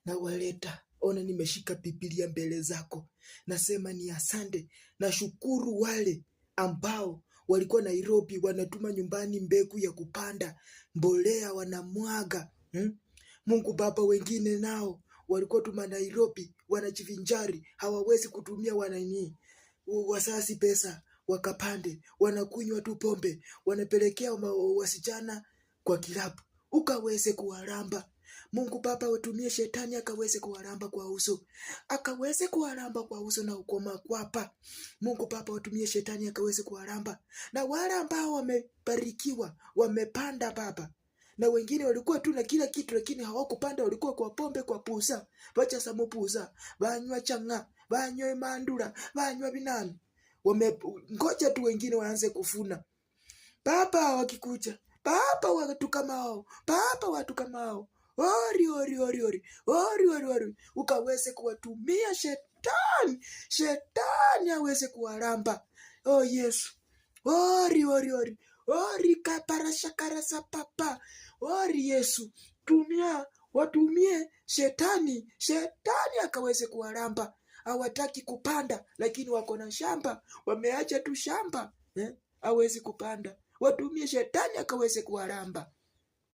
na waleta. Ona nimeshika Biblia mbele zako. Nasema ni asante. Nashukuru wale ambao walikuwa Nairobi wanatuma nyumbani mbegu ya kupanda, mbolea wanamwaga. Mungu Baba, wengine nao walikuwa tuma Nairobi wanajivinjari, hawawezi kutumia wasasi pesa wakapande, wanakunywa tu pombe, wanapelekea wasichana kwa kilabu. Ukaweze kuwaramba Mungu Baba, watumie shetani akaweze kuwaramba kwa uso, akaweze kuwaramba kwa uso na ukoma kwapa. Mungu Baba, watumie shetani akaweze kuwaramba, na wale ambao wamebarikiwa wamepanda Baba, na wengine walikuwa tu na kila kitu lakini hawakupanda, walikuwa kwa pombe, kwa pusa, bacha samupusa, banywa changa, banywa mandura, banywa binani. Ngoja tu wengine waanze kufuna. Baba, wakikuja Baba, watu kama hao, Baba, watu kama hao, ori, ukaweze kuwatumia shetani aweze kuwaramba. Oh Yesu, ori kaparashakarasa papa, ori Yesu, watumie shetani akaweze kuwaramba. Hawataki kupanda lakini wako na shamba, wameacha tu shamba, hawezi kupanda. Watumie shetani akaweze kuwaramba.